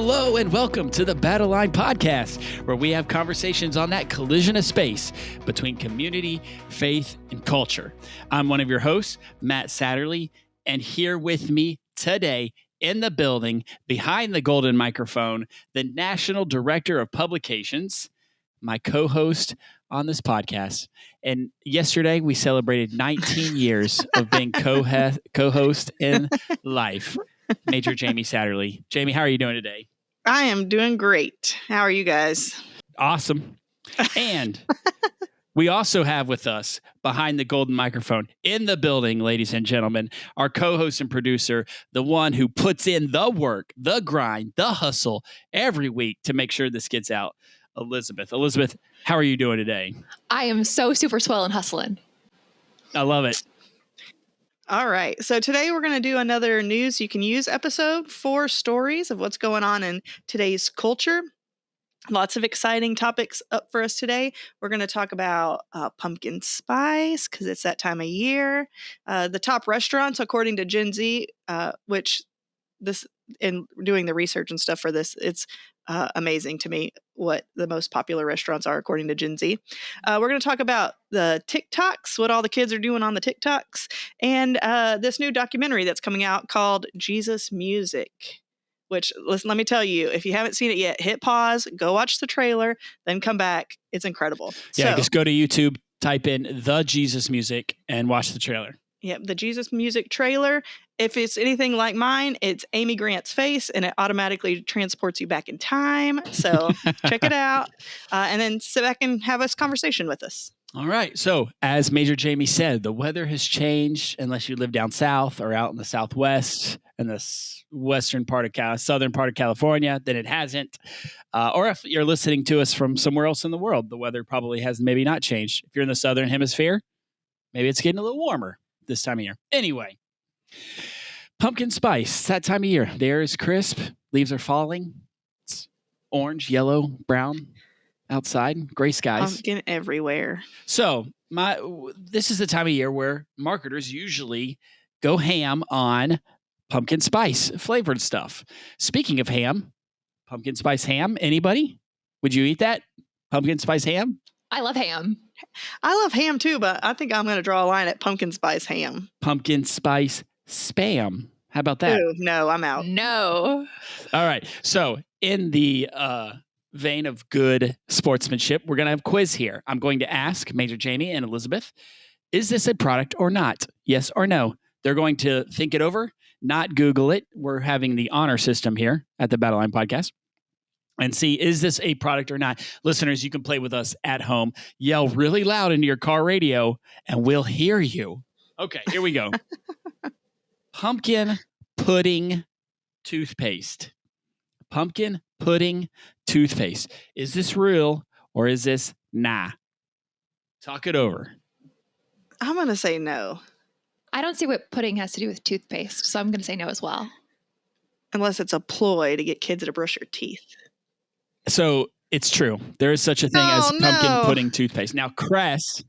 Hello and welcome to the Battle Line Podcast, where we have conversations on that collision of space between community, faith, and culture. I'm one of your hosts, Matt Satterley, and here with me today in the building, behind the golden microphone, the National Director of Publications, my co-host on this podcast. And yesterday we celebrated 19 years of being co-host in life. Major Jamie Satterley. Jamie, how are you doing today? I am doing great. How are you guys? Awesome. And we also have with us behind the golden microphone in the building, ladies and gentlemen, our co-host and producer, the one who puts in the work, the grind, the hustle every week to make sure this gets out, Elizabeth. Elizabeth, how are you doing today? I am so super swell and hustling. I love it. All right. So today we're going to do another News You Can Use episode, 4 stories of what's going on in today's culture. Lots of exciting topics up for us today. We're going to talk about pumpkin spice because it's that time of year. The top restaurants, according to Gen Z, which this, in doing the research and stuff for this, it's amazing to me what the most popular restaurants are according to Gen Z. We're going to talk about the TikToks, what all the kids are doing on the TikToks, and this new documentary that's coming out called Jesus Music, which, listen, let me tell you, if you haven't seen it yet, hit pause, go watch the trailer, then come back. It's incredible. Yeah, just go to YouTube, type in the Jesus Music, and watch the trailer. Yep, the Jesus Music trailer. If it's anything like mine, it's Amy Grant's face, and it automatically transports you back in time. So check it out, and then sit back and have this conversation with us. All right. So as Major Jamie said, the weather has changed unless you live down south or out in the Southwest and the western part of southern part of California, then it hasn't. Or if you're listening to us from somewhere else in the world, the weather probably has maybe not changed. If you're in the southern hemisphere, maybe it's getting a little warmer this time of year. Anyway, pumpkin spice, that time of year. The air is crisp. Leaves are falling. It's orange, yellow, brown outside. Gray skies. Pumpkin everywhere. So this is the time of year where marketers usually go ham on pumpkin spice flavored stuff. Speaking of ham, pumpkin spice ham. Anybody? Would you eat that? Pumpkin spice ham? I love ham. I love ham too, but I think I'm going to draw a line at pumpkin spice ham. Pumpkin spice spam. How about that? Ooh, no, I'm out. No. All right. So in the vein of good sportsmanship, we're going to have a quiz here. I'm going to ask Major Jamie and Elizabeth, is this a product or not? Yes or no? They're going to think it over, not Google it. We're having the honor system here at the Battle Line Podcast. And see, is this a product or not? Listeners, you can play with us at home. Yell really loud into your car radio, and we'll hear you. Okay, here we go. Pumpkin pudding toothpaste. Pumpkin pudding toothpaste. Is this real or is this nah? Talk it over. I'm going to say no. I don't see what pudding has to do with toothpaste, so I'm going to say no as well. Unless it's a ploy to get kids to brush their teeth. So it's true. There is such a thing as pumpkin pudding toothpaste. Now, Crest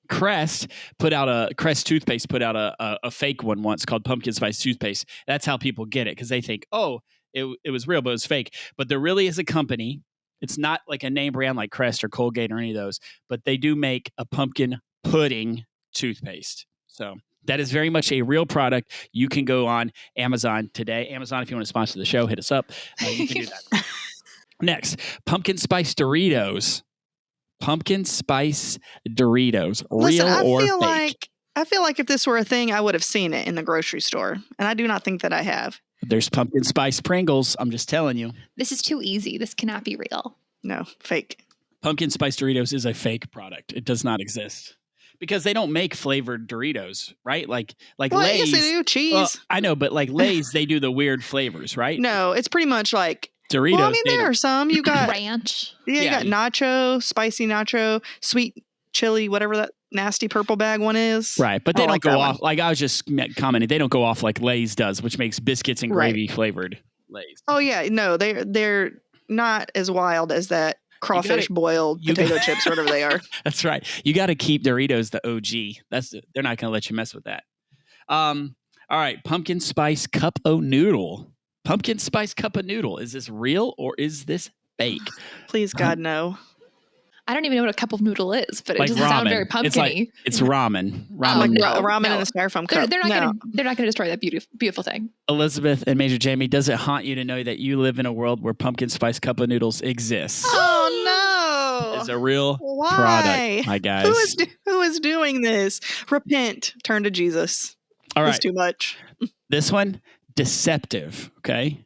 toothpaste put out a fake one once called pumpkin spice toothpaste. That's how people get it because they think, oh, it was real, but it was fake. But there really is a company. It's not like a name brand like Crest or Colgate or any of those, but they do make a pumpkin pudding toothpaste. So that is very much a real product. You can go on Amazon today. Amazon, if you want to sponsor the show, hit us up. You can do that. Next, pumpkin spice Doritos. Pumpkin spice Doritos. Real or fake? I feel like if this were a thing, I would have seen it in the grocery store. And I do not think that I have. There's pumpkin spice Pringles. I'm just telling you. This is too easy. This cannot be real. No, fake. Pumpkin spice Doritos is a fake product. It does not exist. Because they don't make flavored Doritos, right? Like Lay's. Yes, they do. Cheese. Well, I know, but like Lay's, they do the weird flavors, right? No, it's pretty much like Doritos. Well, I mean, there are some. You got ranch. Yeah, you got nacho, spicy nacho, sweet chili, whatever that nasty purple bag one is. Right, but they don't go off. Like I was just commenting, they don't go off like Lay's does, which makes biscuits and gravy flavored Lay's. Oh yeah, no, they're not as wild as that crawfish boiled potato chips, whatever they are. That's right. You got to keep Doritos the OG. They're not going to let you mess with that. All right, pumpkin spice cup o' noodle. Pumpkin spice cup of noodle. Is this real or is this fake? Please, God, no. I don't even know what a cup of noodle is, but it Like doesn't sound very ramen. pumpkin-y. It's ramen. Oh, Ramen. no. Ramen no. in a styrofoam They're cup. not gonna destroy that beautiful thing. Elizabeth and Major Jamie, does it haunt you to know that you live in a world where pumpkin spice cup of noodles exists? Oh, no. It's a real Why? product, my guys. Who is doing this? Repent. Turn to Jesus. All It's right. too much. This one, deceptive, okay?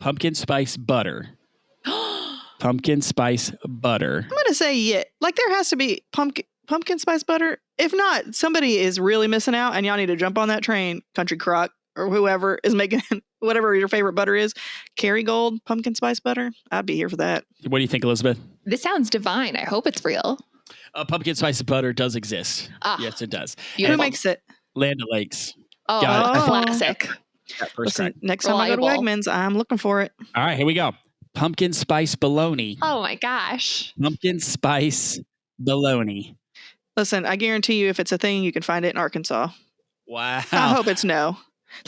Pumpkin spice butter. Pumpkin spice butter. I'm going to say yeah. Like there has to be pumpkin spice butter. If not, somebody is really missing out and y'all need to jump on that train, Country Crock or whoever is making whatever your favorite butter is. Kerrygold pumpkin spice butter. I'd be here for that. What do you think, Elizabeth? This sounds divine. I hope it's real. Pumpkin spice butter does exist. Yes, it does. Who makes it? Land O'Lakes. Oh, Got it. classic. Listen, next time I go to Reliable. Wegmans, I'm looking for it. all right, here we go. Pumpkin spice bologna. Oh my gosh. Pumpkin spice bologna. Listen, I guarantee you if it's a thing, you can find it in Arkansas. Wow. I hope it's no.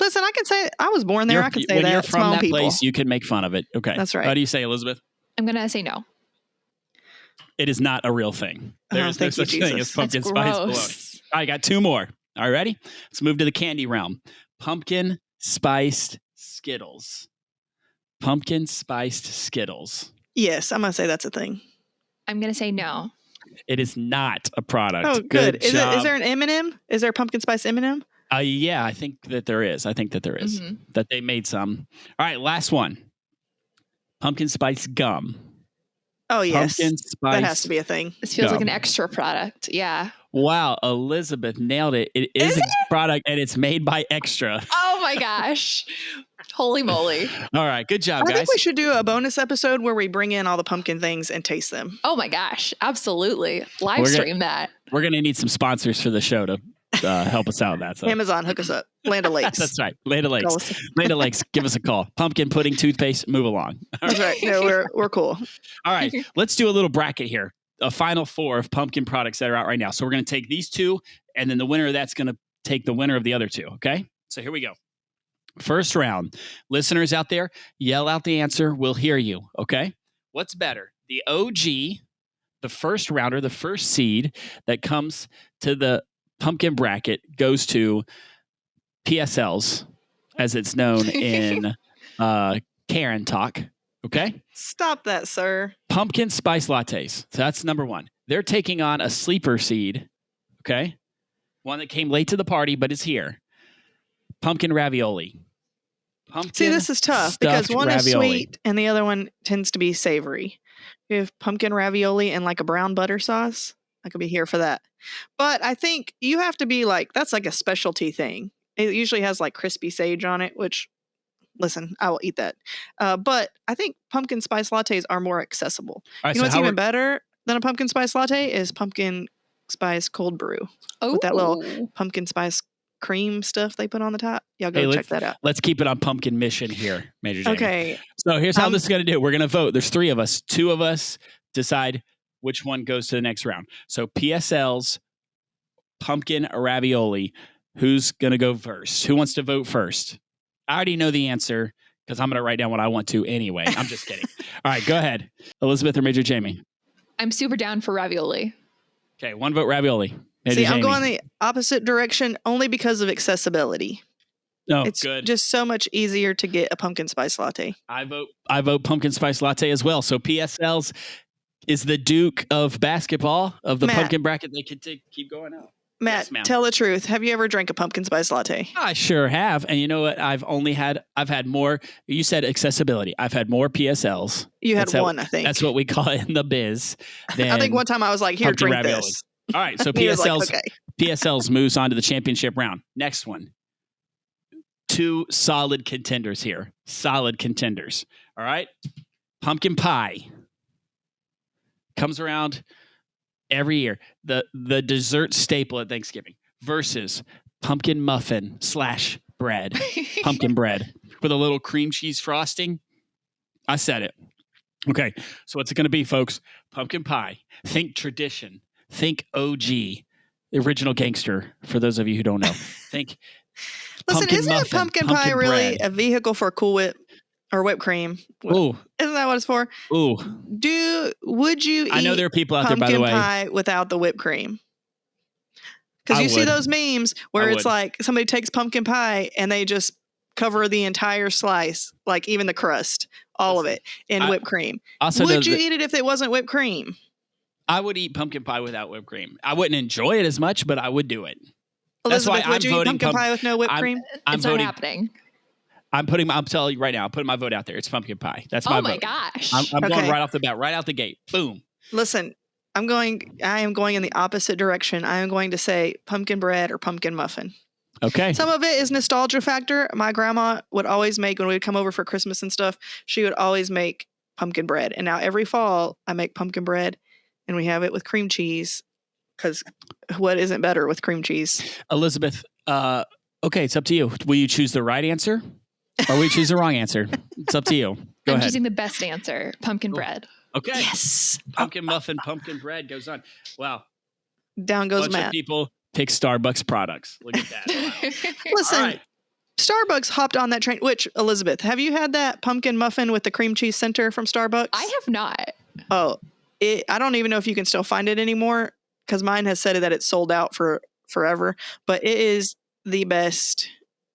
Listen, I can say I was born there. I can say when that. you're It's from my own that people. place, you can make fun of it. Okay. That's right. How do you say, Elizabeth? I'm gonna say no. It is not a real thing. There's no thank you, such thing as Jesus. pumpkin That's spice bologna. gross. All right, got two more. All right, ready? Let's move to the candy realm. Pumpkin spiced Skittles. Pumpkin spiced Skittles. Yes, I'm gonna say that's a thing. I'm gonna say no. It is not a product. Oh, good. Is job. there an M&M? Is there a pumpkin spice M&M? Yeah, I think that there is. Mhm. That they made some. All right, last one. Pumpkin spice gum. Oh, yes. Pumpkin spice. That has to be a thing. This feels like gum. an extra product. Yeah. Wow, Elizabeth nailed it. It is a product and it's made by Extra. Oh my gosh. Holy moly. All right, good job, I guys. think we should do a bonus episode where we bring in all the pumpkin things and taste them. Oh my gosh. Absolutely. Live We're gonna- stream that. We're going to need some sponsors for the show to help us out with that. So. Amazon, hook us up. Land O'Lakes. That's right. Land Call O'Lakes. us. Land O'Lakes, give us a call. Pumpkin pudding toothpaste, move along. That's right. No, we're cool. All right, let's do a little bracket here. A final four of pumpkin products that are out right now. So we're going to take these two, and then the winner of that's going to take the winner of the other two. Okay? So here we go. First round. Listeners out there, yell out the answer. We'll hear you. Okay? What's better? The OG, the first rounder, the first seed that comes to the pumpkin bracket goes to PSLs, as it's known in Karen talk. Okay? Stop that, sir. Pumpkin spice lattes. So that's number one. They're taking on a sleeper seed. Okay? One that came late to the party, but is here. Pumpkin ravioli. Pumpkin See, this is tough because stuffed one is ravioli. sweet and the other one tends to be savory. You have pumpkin ravioli and like a brown butter sauce. I could be here for that. But I think you have to be like, that's like a specialty thing. It usually has like crispy sage on it, which, listen, I will eat that. But I think pumpkin spice lattes are more accessible. All right, You know so what's how even we're- better than a pumpkin spice latte is pumpkin spice cold brew. Oh, With that little pumpkin spice cream stuff they put on the top. Y'all go Hey, check that out. Let's keep it on pumpkin mission here, Major Jamie. Okay. So here's how this is going to do. We're going to vote. There's three of us. Two of us decide which one goes to the next round. So PSL's pumpkin ravioli. Who's going to go first? Who wants to vote first? I already know the answer because I'm going to write down what I want to anyway. I'm just kidding. All right, go ahead. Elizabeth or Major Jamie? I'm super down for ravioli. Okay, one vote ravioli. Major See, I'm Jamie. going the opposite direction only because of accessibility. Oh, It's good. just so much easier to get a pumpkin spice latte. I vote pumpkin spice latte as well. So PSL's is the Duke of basketball of the Matt. pumpkin bracket. They could keep going out. Matt, Yes, ma'am. tell the truth. Have you ever drank a pumpkin spice latte? I sure have. And you know what? I've had more. You said accessibility. I've had more PSLs. You had That's how- one, I think. That's what we call it in the biz. I think one time I was like, here, pumpkin drink ravioli. this. All right. So He was like, PSLs, okay. PSLs moves on to the championship round. Next one. Two solid contenders here. Solid contenders. All right. Pumpkin pie comes around every year. The dessert staple at Thanksgiving versus pumpkin muffin / bread. Pumpkin bread with a little cream cheese frosting. I said it. Okay. So what's it going to be, folks? Pumpkin pie. Think tradition. Think OG. The original gangster, for those of you who don't know. Think Listen, pumpkin isn't muffin, a pumpkin pie really bread. a vehicle for a Cool Whip? or whipped cream. Ooh, Isn't that what it's for? ooh. Would you I know eat there are people out there, by the pumpkin way. pie without the whipped cream? Because I you see would. those memes where I it's would. like somebody takes pumpkin pie and they just cover the entire slice, like even the crust, all of Listen, it, in I whipped cream. Also, know Would you that eat it if it wasn't whipped cream? I would eat pumpkin pie without whipped cream. I wouldn't enjoy it as much, but I would do it. That's why Elizabeth, would I'm you eat voting pumpkin pie with no whipped I'm- cream? I'm It's not voting. happening. I'm telling you right now, I'm putting my vote out there. It's pumpkin pie. That's my Oh my vote. gosh. I'm going Okay. right off the bat, right out the gate. Boom. Listen, I am going in the opposite direction. I am going to say pumpkin bread or pumpkin muffin. Okay. Some of it is nostalgia factor. My grandma would always make, when we'd come over for Christmas and stuff, she would always make pumpkin bread. And now every fall I make pumpkin bread and we have it with cream cheese, because what isn't better with cream cheese? Elizabeth, okay, it's up to you. Will you choose the right answer or will you choose the wrong answer? It's up to you. Go I'm ahead. choosing the best answer, pumpkin bread. Okay. Yes. Pumpkin muffin, pumpkin bread goes on. Wow. Down goes Bunch of Matt. people pick Starbucks products. Look at that. Wow. Listen, All right. Starbucks hopped on that train. Which, Elizabeth, have you had that pumpkin muffin with the cream cheese center from Starbucks? I have not. Oh, I don't even know if you can still find it anymore, because mine has said that it's sold out for forever. But it is the best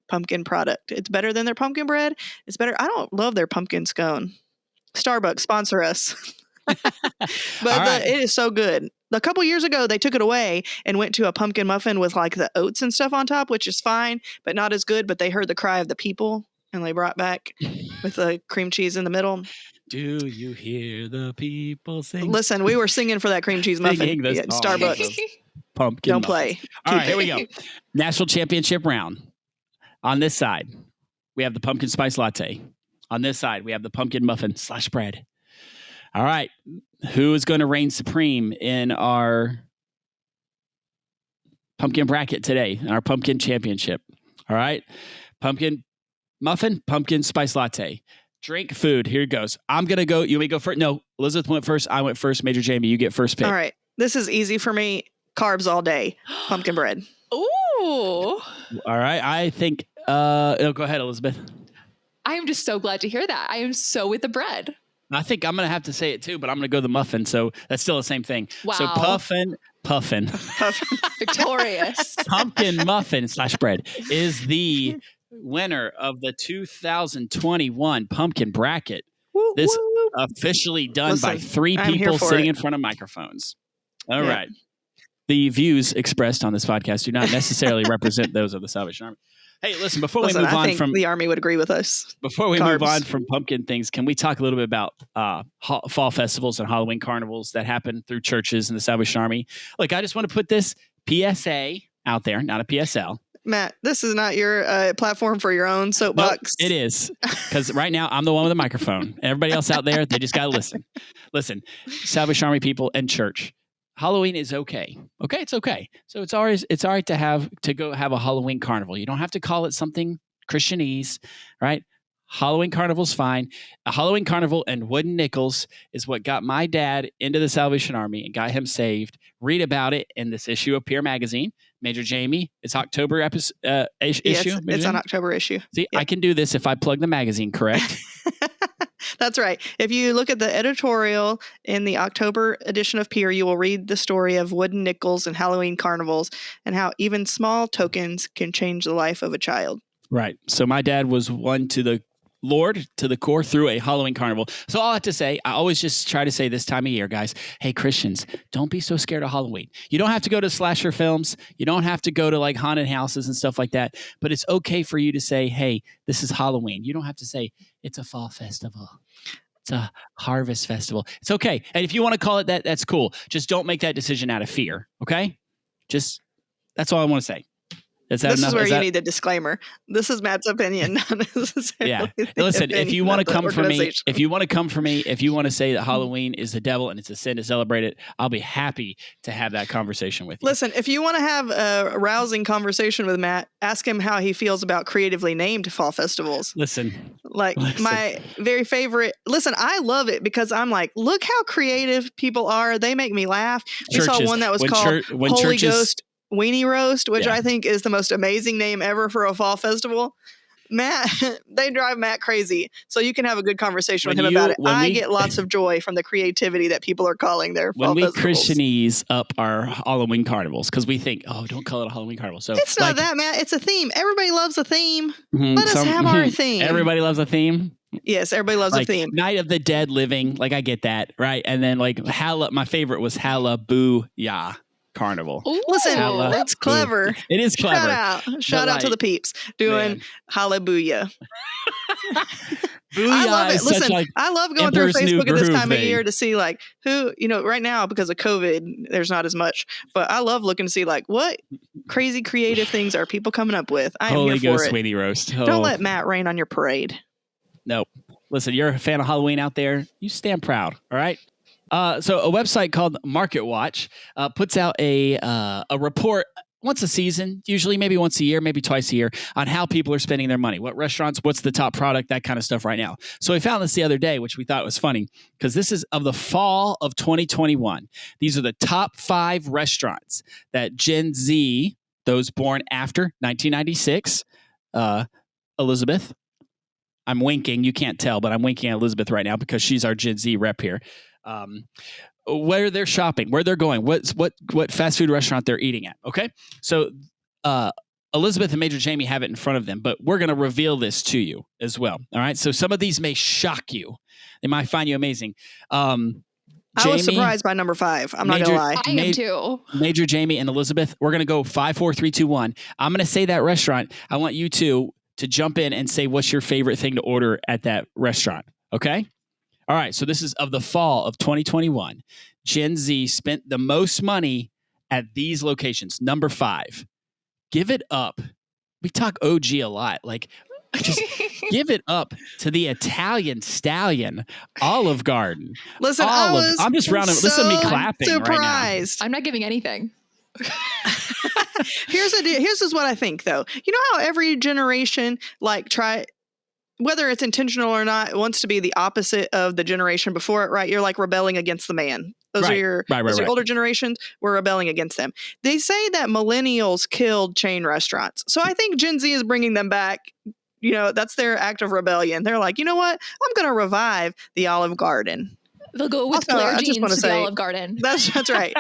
pumpkin product. It's better than their pumpkin bread. It's better. I don't love their pumpkin scone. Starbucks, sponsor us. All But right. it is so good. A couple years ago, they took it away and went to a pumpkin muffin with like the oats and stuff on top, which is fine, but not as good. But they heard the cry of the people and they brought back with the cream cheese in the middle. Do you hear the people sing? Listen, we were singing for that cream cheese muffin Singing the at song. Starbucks. Pumpkin Don't muffins. play. All Keep right, here we it. go. National championship round. On this side, we have the pumpkin spice latte. On this side, we have the pumpkin muffin / bread. All right. Who is going to reign supreme in our pumpkin bracket today, in our pumpkin championship? All right. Pumpkin muffin, pumpkin spice latte. Drink, food. Here it goes. I'm going to go. You may go first. No, Elizabeth went first. I went first. Major Jamie, you get first pick. All right. This is easy for me. Carbs all day. Pumpkin bread. Ooh. All right. I think, go ahead, Elizabeth. I am just so glad to hear that. I am so with the bread. I think I'm going to have to say it too, but I'm going to go the muffin. So that's still the same thing. Wow. So puffin, Victorious. pumpkin muffin / bread is the winner of the 2021 pumpkin bracket. Woo, This woo, woo. officially done by Listen, 3 I'm here people for sitting it. in front of microphones. All Yeah. right. The views expressed on this podcast do not necessarily represent those of the Salvation Army. Hey, listen, before we move I on think from the Army would agree with us. Before we move Carbs. on from pumpkin things, can we talk a little bit about fall festivals and Halloween carnivals that happen through churches and the Salvation Army? Like, I just want to put this PSA out there, not a PSL. Matt, this is not your platform for your own Nope, soapbox. it is. Because right now, I'm the one with a microphone. Everybody else out there, they just got to listen. Listen, Salvation Army people and church. Halloween is okay. Okay, it's okay. So it's all right to go have a Halloween carnival. You don't have to call it something Christianese, right? Halloween carnival's fine. A Halloween carnival and wooden nickels is what got my dad into the Salvation Army and got him saved. Read about it in this issue of Peer Magazine. Major Jamie, it's October issue. Yeah, it's an October issue. See, Yep. I can do this if I plug the magazine, correct? That's right. If you look at the editorial in the October edition of Peer, you will read the story of wooden nickels and Halloween carnivals and how even small tokens can change the life of a child. Right. So my dad was won to the Lord, to the core through a Halloween carnival. So all I have to say, I always just try to say this time of year, guys, hey, Christians, don't be so scared of Halloween. You don't have to go to slasher films. You don't have to go to like haunted houses and stuff like that. But it's okay for you to say, hey, this is Halloween. You don't have to say it's a fall festival. It's a harvest festival. It's okay. And if you want to call it that, that's cool. Just don't make that decision out of fear. Okay? That's all I want to say. This is where you need the disclaimer. This is Matt's opinion, not necessarily Yeah. the Listen, if opinion you want of to the come for me, organization. if you want to say that Halloween is the devil and it's a sin to celebrate it, I'll be happy to have that conversation with you. Listen, if you want to have a rousing conversation with Matt, ask him how he feels about creatively named fall festivals. Listen. My very favorite. Listen, I love it because I'm like, look how creative people are. They make me laugh. We saw one that was called Holy Ghost Weenie Roast, which I think is the most amazing name ever for a fall festival. Matt, they drive Matt crazy. So you can have a good conversation with When him you- about it. when I we- get lots of joy from the creativity that people are calling their When fall we festivals. Christianese up our Halloween carnivals, because we think, oh, don't call it a Halloween carnival. So It's not that, Matt. It's a theme. Everybody loves a theme. mhm, Let us have our theme. Everybody loves a theme. Yes, everybody loves a Like theme. Night of the Dead Living, like I get that, right? And then like my favorite was Hallabooyah Carnival. Ooh. Listen, Halla- that's clever. It is clever. Shout out to the peeps doing man. hallelujah. Booyah I love it. is such Listen, like I love going Emperor's through New Facebook at this Groove time of thing. year to see like who, right now because of COVID, there's not as much, but I love looking to see like what crazy creative things are people coming up with. I am Holy here for Ghost it. Sweeney roast. Oh, Don't let Matt rain on your parade. nope. Listen, you're a fan of Halloween out there. You stand proud. All right. So a website called Market Watch puts out a report once a season, usually maybe once a year, maybe twice a year, on how people are spending their money. What restaurants, what's the top product, that kind of stuff right now. So we found this the other day, which we thought was funny, because this is of the fall of 2021. These are the top 5 restaurants that Gen Z, those born after 1996, Elizabeth, I'm winking. You can't tell, but I'm winking at Elizabeth right now because she's our Gen Z rep here. Where they're shopping, where they're going, what fast food restaurant they're eating at. Okay, so Elizabeth and Major Jamie have it in front of them, but we're going to reveal this to you as well. All right, so some of these may shock you; they might find you amazing. I was surprised by number 5. I'm not Major- gonna lie. I am too. Major Jamie and Elizabeth, we're going to go 5, 4, 3, 2, 1. I'm going to say that restaurant. I want you two to jump in and say what's your favorite thing to order at that restaurant. Okay. All right, so this is of the fall of 2021. Gen Z spent the most money at these locations. Number 5, give it up. We talk OG a lot. Like, just give it up to the Italian Stallion, Olive Garden. Listen, I'm just rounding. Listen to me clapping surprised. I'm not giving anything. Here's what I think though. You know how every generation whether it's intentional or not, wants to be the opposite of the generation before it, right? You're like rebelling against the man. Those are your older generations. We're rebelling against them. They say that millennials killed chain restaurants. So I think Gen Z is bringing them back. That's their act of rebellion. They're like, you know what? I'm going to revive the Olive Garden. They'll go with Also, flare I just jeans wanna to say- the Olive Garden. That's right.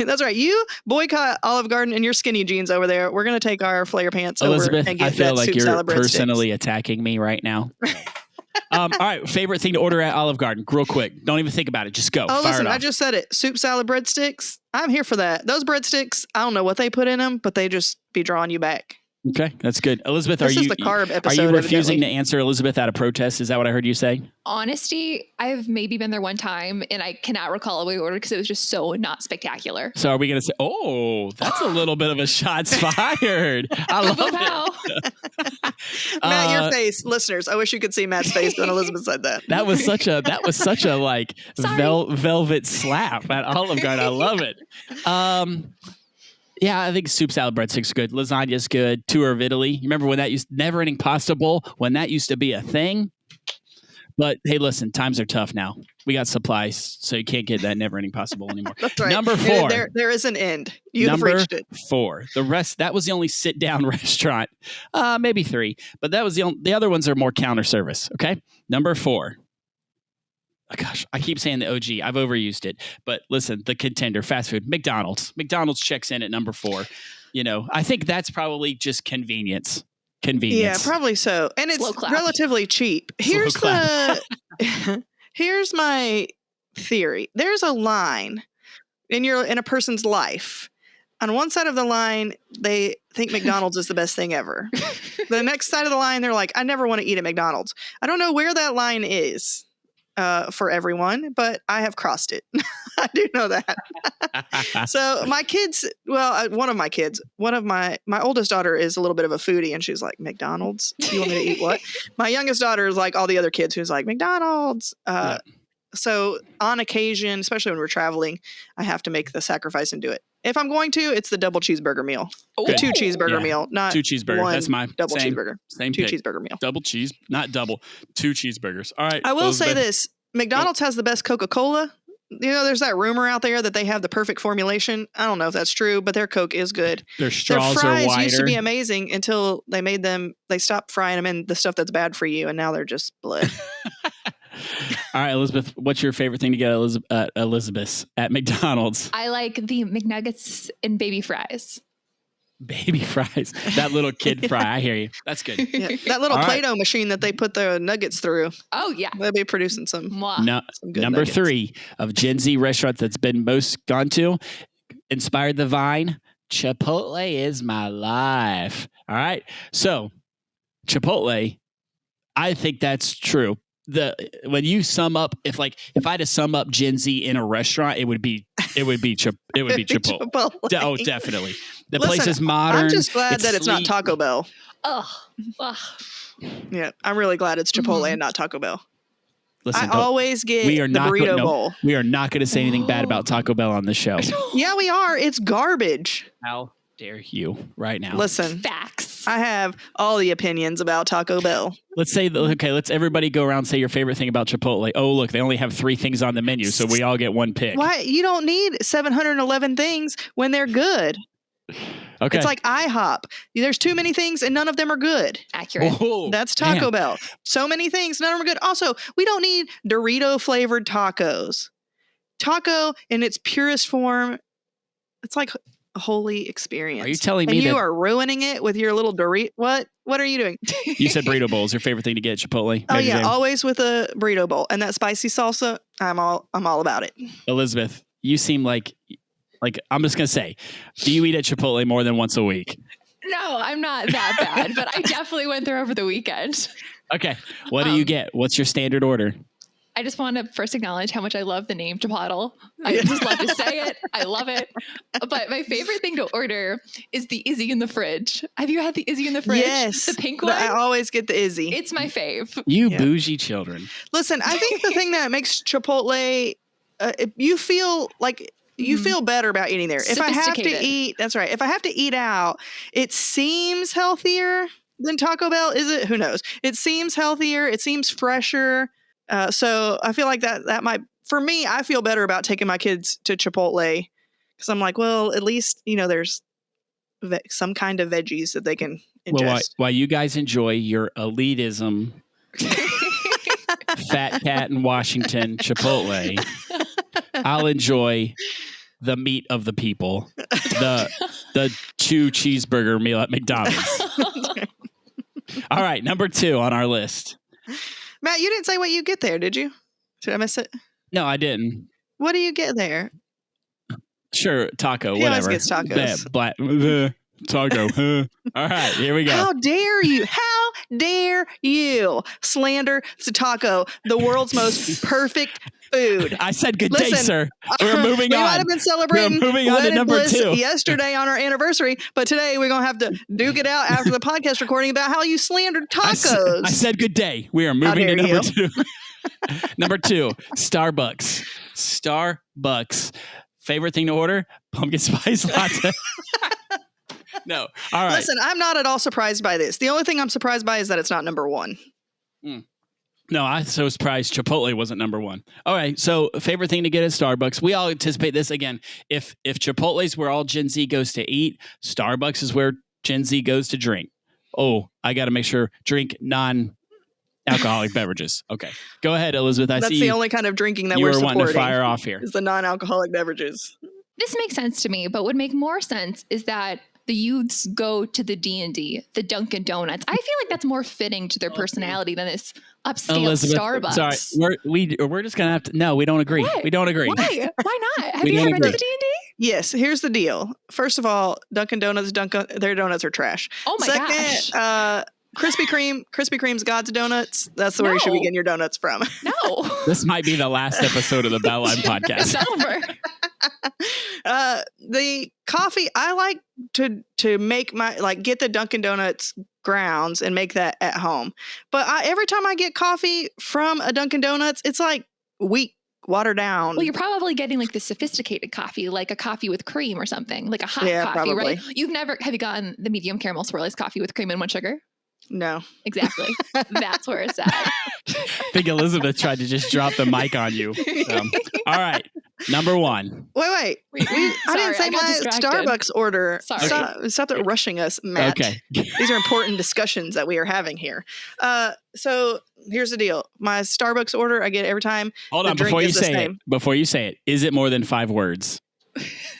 That's right. You boycott Olive Garden and your skinny jeans over there. We're going to take our flare pants Elizabeth, over and get I feel that like soup you're salad breadsticks. personally attacking me right now. All right, favorite thing to order at Olive Garden, real quick. Don't even think about it. Just go. Oh, Fire listen, it off. I just said it. Soup salad breadsticks. I'm here for that. Those breadsticks, I don't know what they put in them, but they just be drawing you back. Okay, that's good. Elizabeth, This are is you the carb are episode, you refusing evidently. to answer Elizabeth out of protest? Is that what I heard you say? Honesty, I've maybe been there one time and I cannot recall what we ordered because it was just so not spectacular. So are we going to say, oh, that's a little bit of a shots fired. I love it. Wow. Matt, your face, listeners. I wish you could see Matt's face when Elizabeth said that. That was such a like Sorry. velvet slap at Olive Garden. I love it. Yeah, I think soup salad breadsticks good. Lasagna's good. Tour of Italy. You remember when that never ending pasta bowl when that used to be a thing? But hey, listen, times are tough now. We got supplies, so you can't get that never ending pasta bowl anymore. That's right. Number 4. There is an end. You've Number reached it. 4. The rest, that was the only sit down restaurant. Maybe 3, but that was the other ones are more counter service. Okay. Number 4. Oh, gosh, I keep saying the OG. I've overused it. But listen, the contender, fast food, McDonald's. McDonald's checks in at number 4. I think that's probably just convenience. Yeah, probably so. And it's Slow clap. relatively cheap. Here's my theory. There's a line in a person's life. On one side of the line, they think McDonald's is the best thing ever. The next side of the line, they're like, I never want to eat at McDonald's. I don't know where that line is. For everyone, but I have crossed it. I do know that. So my kids, one of my oldest daughter is a little bit of a foodie, and she's like, McDonald's? You want me to eat what? My youngest daughter is like all the other kids who's like, McDonald's. Yeah. So on occasion, especially when we're traveling, I have to make the sacrifice and do it. If I'm going to, it's the double cheeseburger meal. The 2 cheeseburger meal, not 2 cheeseburgers. one That's my double same, cheeseburger. Same 2 pick. cheeseburger meal. Double cheese, not double. 2 cheeseburgers. All right. I will say Elizabeth. this. McDonald's has the best Coca-Cola. there's that rumor out there that they have the perfect formulation. I don't know if that's true, but their Coke is good. Their Their straws are fries wider. used to be amazing until they stopped frying them in the stuff that's bad for you, and now they're just blood. All right, Elizabeth, what's your favorite thing to get Elizabeth at McDonald's? I like the McNuggets and baby fries. Baby fries. That little kid fry. I hear you. That's good. Yeah, that little All right. Play-Doh machine that they put the nuggets through. Oh, yeah. They'll be producing some. Mwah. No, Some good number nuggets. 3 of Gen Z restaurants that's been most gone to, inspired the Vine. Chipotle is my life. All right. So Chipotle, I think that's true. When you sum up, if I had to sum up Gen Z in a restaurant, it would be Chipotle. Oh, definitely. The place Listen, is modern. I'm just glad that it's not sleek. Taco Bell. Ugh. Ugh. Yeah, I'm really glad it's Chipotle and not Taco Bell. Listen, I always get we are the not burrito bowl. We are not going to say anything bad about Taco Bell on the show. Yeah, we are. It's garbage. How dare you right now? Listen, Facts. I have all the opinions about Taco Bell. Let's say, let's everybody go around and say your favorite thing about Chipotle. Oh, look, they only have 3 things on the menu, so we all get one pick. Why? You don't need 711 things when they're good. Okay. It's like IHOP. There's too many things and none of them are good. Accurate. Whoa, That's Taco man. Bell. So many things, none of them are good. Also, we don't need Dorito flavored tacos. Taco in its purest form, it's like a holy experience. Are you telling me and you that are ruining it with your little Dorito? What are you doing? you said burrito bowl is your favorite thing to get at Chipotle? Oh Maybe yeah, James? always with a burrito bowl and that spicy salsa. I'm all about it. Elizabeth, you seem like I'm just gonna say, do you eat at Chipotle more than once a week? No, I'm not that bad, but I definitely went there over the weekend. Okay. What do you get? What's your standard order? I just want to first acknowledge how much I love the name Chipotle. I just love to say it. I love it. But my favorite thing to order is the Izzy in the fridge. Have you had the Izzy in the fridge? Yes, The pink one? I always get the Izzy. It's my fave. You Yeah. bougie children. Listen, I think the thing that makes Chipotle, you feel like you feel better about eating there. If I have to Sophisticated. eat, that's right. If I have to eat out, it seems healthier than Taco Bell. Is it? Who knows? It seems healthier. It seems fresher. So I feel like that might, for me, I feel better about taking my kids to Chipotle because I'm like, well, at least, there's some kind of veggies that they can ingest. Well, while you guys enjoy your elitism, fat cat in Washington, Chipotle, I'll enjoy the meat of the people, the 2 cheeseburger meal at McDonald's. All right, number 2 on our list. Matt, you didn't say what you get there, did you? Did I miss it? No, I didn't. What do you get there? Sure, taco, He always whatever. gets tacos. Taco. All right, here we go. How dare you? How dare you slander the taco, the world's most perfect food? I said good day, Listen, sir. We're moving we on. might have been celebrating We're moving on to wedded number bliss 2. yesterday on our anniversary, but today we're going to have to duke it out after the podcast recording about how you slandered tacos. I said good day. We are moving to dare number 2. Number 2, Starbucks. Starbucks. Favorite thing to order? Pumpkin spice latte. No. All right. Listen, I'm not at all surprised by this. The only thing I'm surprised by is that it's not number 1. No, I'm so surprised Chipotle wasn't number 1. All right. So favorite thing to get at Starbucks. We all anticipate this again. If Chipotle's where all Gen Z goes to eat, Starbucks is where Gen Z goes to drink. Oh, I got to make sure drink non-alcoholic beverages. Okay. Go ahead, Elizabeth. I That's see the you. only kind of drinking that You we're were supporting. wanting to fire off here. Is the non-alcoholic beverages. This makes sense to me, but would make more sense is that the youths go to the D&D, the Dunkin' Donuts. I feel like that's more fitting to their personality than this upscale Elizabeth, Starbucks. sorry, we're just gonna have to. No, we don't agree. What? We don't agree. Why? Why not? Have We you don't ever been to agree. the D&D? Yes, here's the deal. First of all, Dunkin' Donuts, their donuts are trash. Oh my gosh. Second, Krispy Kreme's God's Donuts. That's where you should be No. getting your donuts from. No. This might be the last episode of the Bell Line podcast. It's over. The coffee, I like to make get the Dunkin' Donuts grounds and make that at home. But every time I get coffee from a Dunkin' Donuts, it's like weak, watered down. Well, you're probably getting like the sophisticated coffee, like a coffee with cream or something, like a hot Yeah, coffee, probably. right? Have you gotten the medium caramel swirlies coffee with cream and 1 sugar? No. Exactly. That's where it's at. think Elizabeth tried to just drop the mic on you. All right. Number one. Wait. I didn't say got my distracted. Starbucks order. Sorry. Stop rushing us, Matt. Okay. These are important discussions that we are having here. So here's the deal. My Starbucks order, I get every time. Hold the on. drink Before you is the say it, same. is it more than 5 words?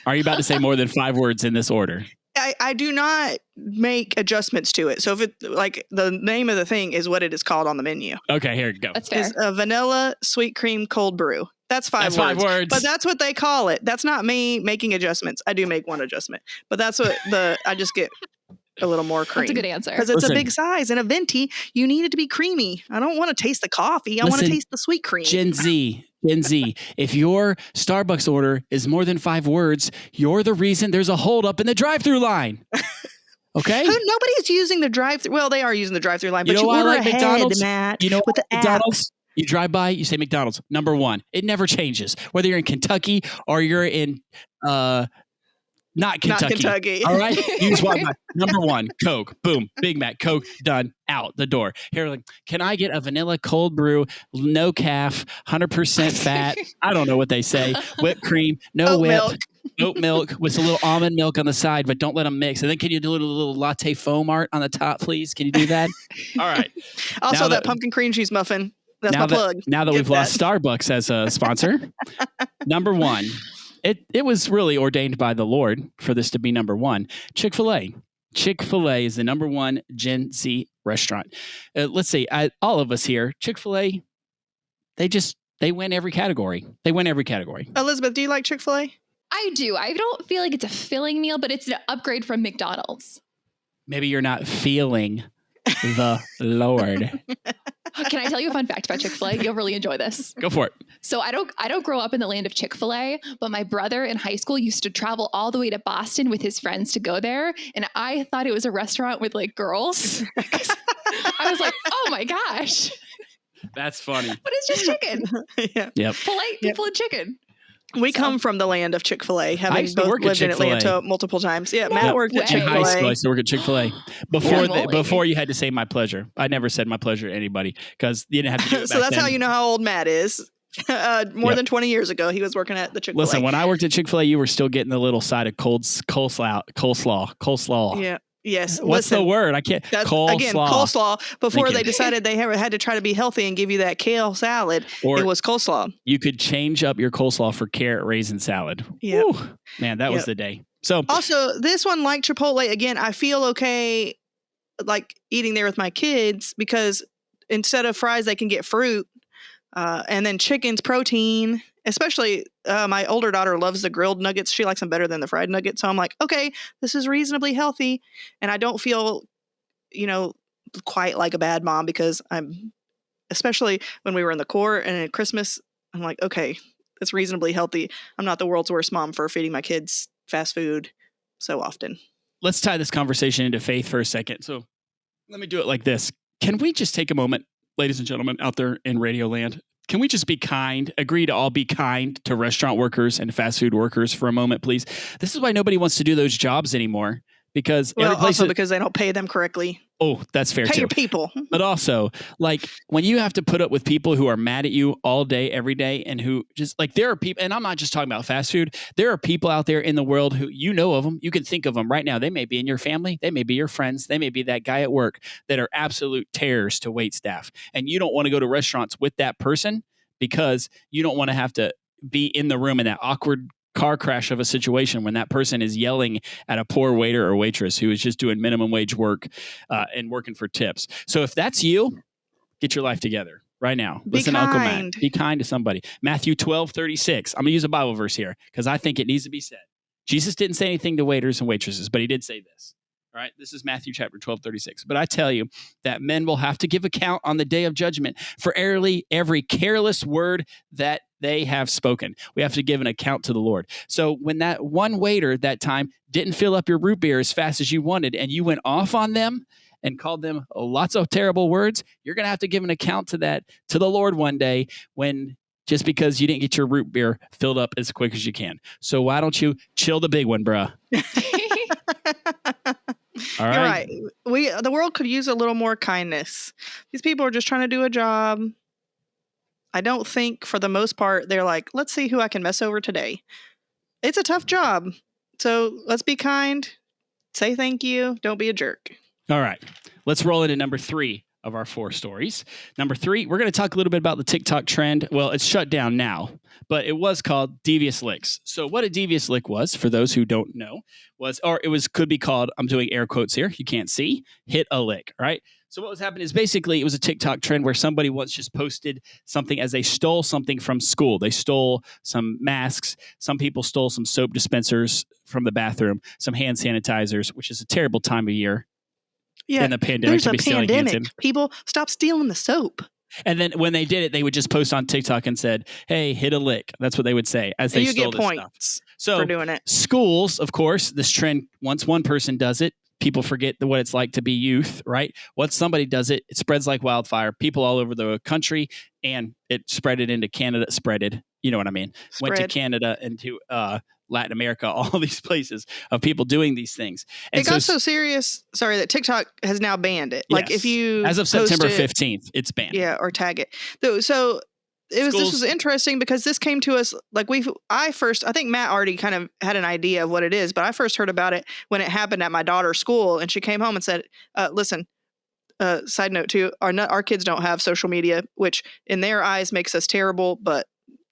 Are you about to say more than 5 words in this order? I do not make adjustments to it. So if it like the name of the thing is what it is called on the menu. Okay, here you go. That's fair. It's a vanilla sweet cream cold brew. That's 5 That's words. 5 words. But that's what they call it. That's not me making adjustments. I do make one adjustment, but that's what I just get a little more cream. That's a good answer. Because it's Listen. a big size and a venti. You need it to be creamy. I don't want to taste the coffee. I want to Listen, taste the sweet cream. Gen Z, if your Starbucks order is more than 5 words, you're the reason there's a holdup in the drive-through line. Okay? Nobody's using the drive-through. Well, they are using the drive-through line, You but know you why I order like ahead, McDonald's? Matt, You know with the why app. McDonald's? You drive by, you say McDonald's. Number 1. It never changes. Whether you're in Kentucky or you're in not Kentucky. All right? You just walk by. Number 1, Coke. Boom. Big Mac. Coke. Done. Out the door. Here, like, can I get a vanilla cold brew, no calf, 100% fat? I don't know what they say. Whipped cream, no Oat whip. milk. Oat milk with a little almond milk on the side, but don't let them mix. And then can you do a little latte foam art on the top, please? Can you do that? All right. Also, Now that pumpkin cream cheese muffin. That's now my that, plug. Now that Get we've lost Starbucks as a sponsor, number 1. It was really ordained by the Lord for this to be number 1. Chick-fil-A. Chick-fil-A is the number 1 Gen Z restaurant. Let's see, all of us here, Chick-fil-A, they win every category. Elizabeth, do you like Chick-fil-A? I do. I don't feel like it's a filling meal, but it's an upgrade from McDonald's. Maybe you're not feeling the Lord. Can I tell you a fun fact about Chick-fil-A? You'll really enjoy this. Go for it. So I don't grow up in the land of Chick-fil-A, but my brother in high school used to travel all the way to Boston with his friends to go there. And I thought it was a restaurant with like girls. I was like, oh my gosh. That's funny. But it's just chicken. Yeah. Yep. Polite people and chicken. We come from the land of Chick-fil-A, I having used to both work at lived in Chick-fil-A. Atlanta multiple times. Yeah, No Matt worked at way. In high school, I Chick-fil-A. used to work at Chick-fil-A. Before you had to say my pleasure. I never said my pleasure to anybody because you didn't have to do it So back that's then. how you know how old Matt is. More than 20 years ago, he was working at the Chick-fil-A. Listen, when I worked at Chick-fil-A, you were still getting the little side of coleslaw. Yeah. Yes. What's the word? I can't. That's, Coleslaw. again, coleslaw. Before Thank they you. decided they had to try to be healthy and give you that kale salad, Or it was coleslaw. you could change up your coleslaw for carrot raisin salad. Yep. Woo. Man, that was the day. So Also, this one, like Chipotle, again, I feel okay like eating there with my kids because instead of fries, they can get fruit. And then chicken's protein, especially my older daughter loves the grilled nuggets. She likes them better than the fried nuggets. So I'm like, okay, this is reasonably healthy. And I don't feel, quite like a bad mom because especially when we were in the Corps and at Christmas, I'm like, okay, it's reasonably healthy. I'm not the world's worst mom for feeding my kids fast food so often. let's tie this conversation into faith for a second. So let me do it like this. Can we just take a moment, ladies and gentlemen out there in Radio Land? Can we just be kind, agree to all be kind to restaurant workers and fast food workers for a moment, please? This is why nobody wants to do those jobs anymore. Because Well, every place also because they don't pay them correctly. Oh, that's fair Pay too. your people. But also, like, when you have to put up with people who are mad at you all day, every day, and who just, like, there are people, and I'm not just talking about fast food, there are people out there in the world who, you know of them, you can think of them right now. They may be in your family, they may be your friends, they may be that guy at work that are absolute terrors to wait staff. And you don't want to go to restaurants with that person because you don't want to have to be in the room in that awkward car crash of a situation when that person is yelling at a poor waiter or waitress who is just doing minimum wage work and working for tips. So if that's you, get your life together right now. Listen to Uncle Matt. Be kind to somebody. Matthew 12:36. I'm going to use a Bible verse here because I think it needs to be said. Jesus didn't say anything to waiters and waitresses, but he did say this. All right, this is Matthew chapter 12:36. But I tell you that men will have to give account on the day of judgment for every careless word that they have spoken. We have to give an account to the Lord. So when that one waiter that time didn't fill up your root beer as fast as you wanted and you went off on them and called them lots of terrible words, you're going to have to give an account to that to the Lord one day when just because you didn't get your root beer filled up as quick as you can. So why don't you chill the big one, bruh? All right. You're right. The world could use a little more kindness. These people are just trying to do a job. I don't think for the most part they're like, let's see who I can mess over today. It's a tough job. So let's be kind. Say thank you. Don't be a jerk. All right. Let's roll into number 3 of our 4 stories. Number 3, we're going to talk a little bit about the TikTok trend. Well, it's shut down now, but it was called Devious licks. So what a devious lick was, for those who don't know, could be called, I'm doing air quotes here, you can't see, hit a lick, right? So what was happening is basically it was a TikTok trend where somebody once just posted something as they stole something from school. They stole some masks. Some people stole some soap dispensers from the bathroom, some hand sanitizers, which is a terrible time of year. Yeah, in the pandemic to be stealing hand sanitizer. People, stop stealing the soap. And then when they did it, they would just post on TikTok and said, "Hey, hit a lick." That's what they would say as they stole this stuff. So for doing it. Schools, of course, this trend. Once one person does it, people forget what it's like to be youth, right? Once somebody does it, it spreads like wildfire. People all over the country, and it spread it into Canada. You know what I mean? Went to Canada and to Latin America, all these places of people doing these things. And it got so serious, that TikTok has now banned it. Like yes, if you as of September 15th, it's banned. Yeah, or tag it. So this was interesting because this came to us like I think Matt already kind of had an idea of what it is, but I first heard about it when it happened at my daughter's school, and she came home and said, listen, side note too, our kids don't have social media, which in their eyes makes us terrible, but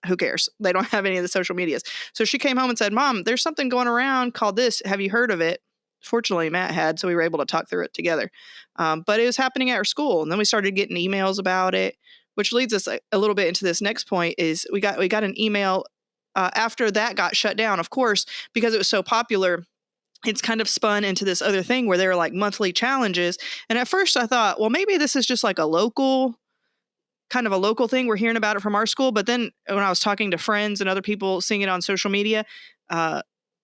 who cares? They don't have any of the social medias. So she came home and said, Mom, there's something going around called this. Have you heard of it? Fortunately, Matt had, so we were able to talk through it together. But it was happening at our school. And then we started getting emails about it, which leads us a little bit into this next point is we got an email after that got shut down, of course, because it was so popular. It's kind of spun into this other thing where there were like monthly challenges. And at first I thought, well, maybe this is just like a local thing. We're hearing about it from our school. But then when I was talking to friends and other people seeing it on social media,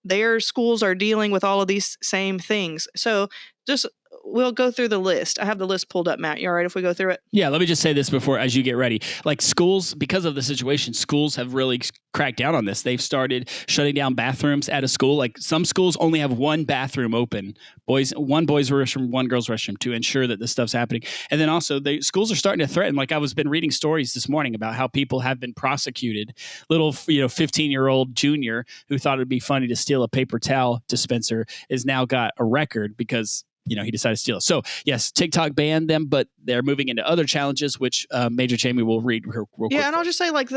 their schools are dealing with all of these same things. So we'll go through the list. I have the list pulled up, Matt. You all right if we go through it? Yeah, let me just say this before, as you get ready. Like schools, because of the situation, schools have really cracked down on this. They've started shutting down bathrooms at a school. Like some schools only have one bathroom open, one boys' restroom, one girls' restroom, to ensure that this stuff's happening. And then also the schools are starting to threaten. Like I was been reading stories this morning about how people have been prosecuted. Little 15-year-old junior who thought it'd be funny to steal a paper towel dispenser has now got a record because he decided to steal it. So yes, TikTok banned them, but they're moving into other challenges, which Major Jamie will read real quick. Yeah, and I'll just say like